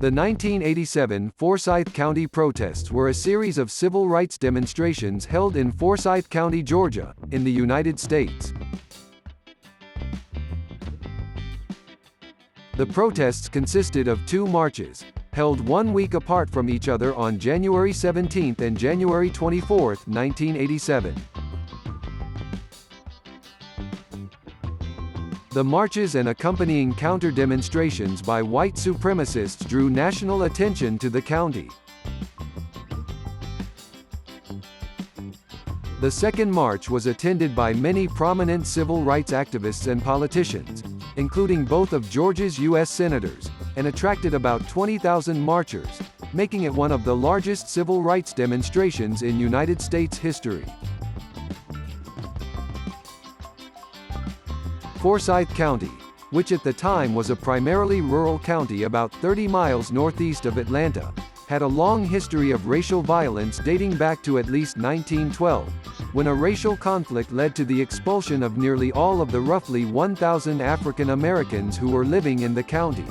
The 1987 Forsyth County protests were a series of civil rights demonstrations held in Forsyth County, Georgia, in the United States. The protests consisted of two marches, held 1 week apart from each other on January 17 and January 24, 1987. The marches and accompanying counter-demonstrations by white supremacists drew national attention to the county. The second march was attended by many prominent civil rights activists and politicians, including both of Georgia's U.S. senators, and attracted about 20,000 marchers, making it one of the largest civil rights demonstrations in United States history. Forsyth County, which at the time was a primarily rural county about 30 miles northeast of Atlanta, had a long history of racial violence dating back to at least 1912, when a racial conflict led to the expulsion of nearly all of the roughly 1,000 African Americans who were living in the county.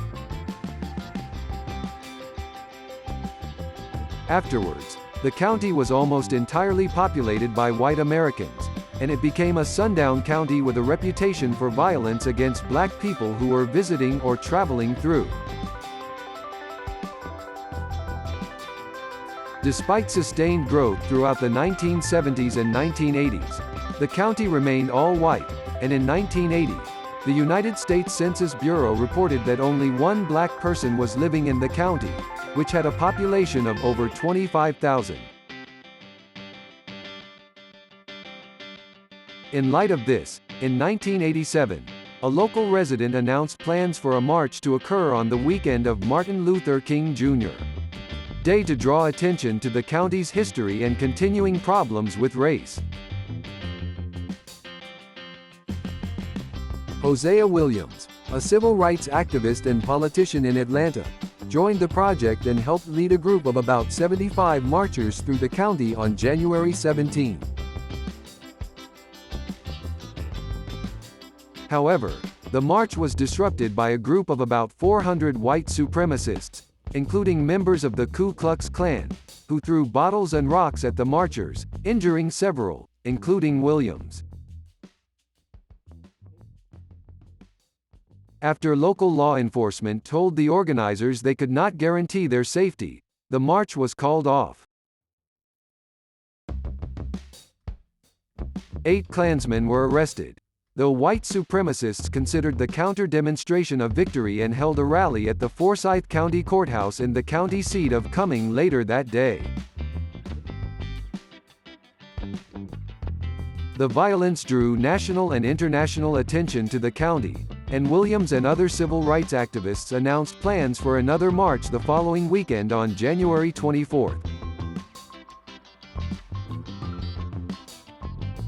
Afterwards, the county was almost entirely populated by white Americans, and it became a sundown county with a reputation for violence against black people who were visiting or traveling through. Despite sustained growth throughout the 1970s and 1980s, the county remained all white, and in 1980, the United States Census Bureau reported that only one black person was living in the county, which had a population of over 25,000. In light of this, in 1987, a local resident announced plans for a march to occur on the weekend of Martin Luther King Jr. Day to draw attention to the county's history and continuing problems with race. Hosea Williams, a civil rights activist and politician in Atlanta, joined the project and helped lead a group of about 75 marchers through the county on January 17. However, the march was disrupted by a group of about 400 white supremacists, including members of the Ku Klux Klan, who threw bottles and rocks at the marchers, injuring several, including Williams. After local law enforcement told the organizers they could not guarantee their safety, the march was called off. 8 Klansmen were arrested, though white supremacists considered the counter-demonstration a victory and held a rally at the Forsyth County Courthouse in the county seat of Cumming later that day. The violence drew national and international attention to the county, and Williams and other civil rights activists announced plans for another march the following weekend on January 24.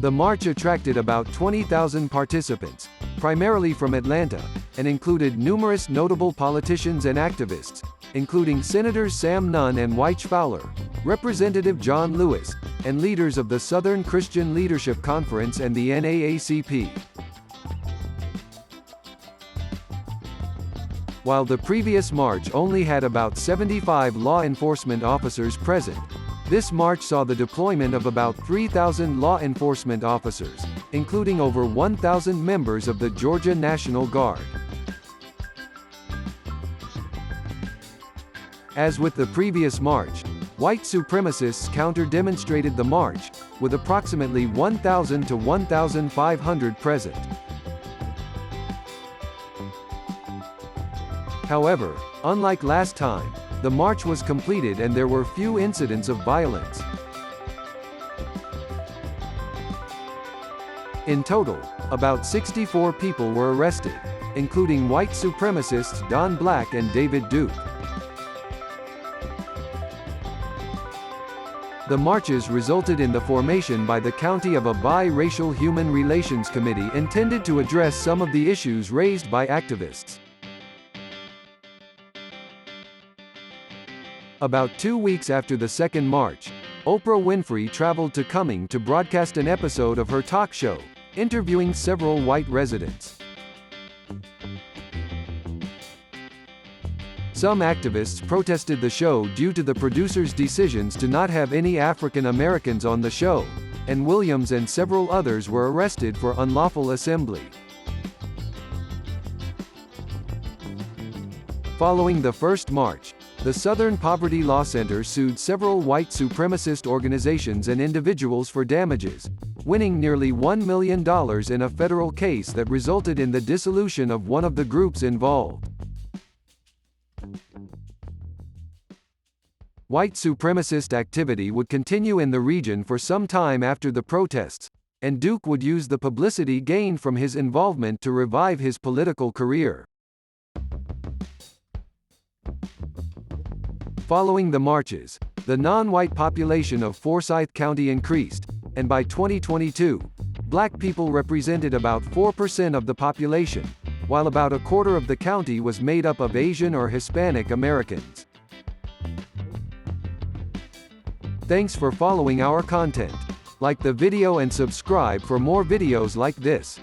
The march attracted about 20,000 participants, primarily from Atlanta, and included numerous notable politicians and activists, including Senators Sam Nunn and Wyche Fowler, Representative John Lewis, and leaders of the Southern Christian Leadership Conference and the NAACP. While the previous march only had about 75 law enforcement officers present, this march saw the deployment of about 3,000 law enforcement officers, including over 1,000 members of the Georgia National Guard. As with the previous march, white supremacists counter-demonstrated the march, with approximately 1,000 to 1,500 present. However, unlike last time, the march was completed and there were few incidents of violence. In total, about 64 people were arrested, including white supremacists Don Black and David Duke. The marches resulted in the formation by the county of a bi-racial human relations committee intended to address some of the issues raised by activists. About 2 weeks after the second march, Oprah Winfrey traveled to Cumming to broadcast an episode of her talk show, interviewing several white residents. Some activists protested the show due to the producer's decisions to not have any African Americans on the show, and Williams and several others were arrested for unlawful assembly. Following the first march, the Southern Poverty Law Center sued several white supremacist organizations and individuals for damages, winning nearly $1 million in a federal case that resulted in the dissolution of one of the groups involved. White supremacist activity would continue in the region for some time after the protests, and Duke would use the publicity gained from his involvement to revive his political career. Following the marches, the non-white population of Forsyth County increased, and by 2022, black people represented about 4% of the population, while about a quarter of the county was made up of Asian or Hispanic Americans. Thanks for following our content. Like the video and subscribe for more videos like this.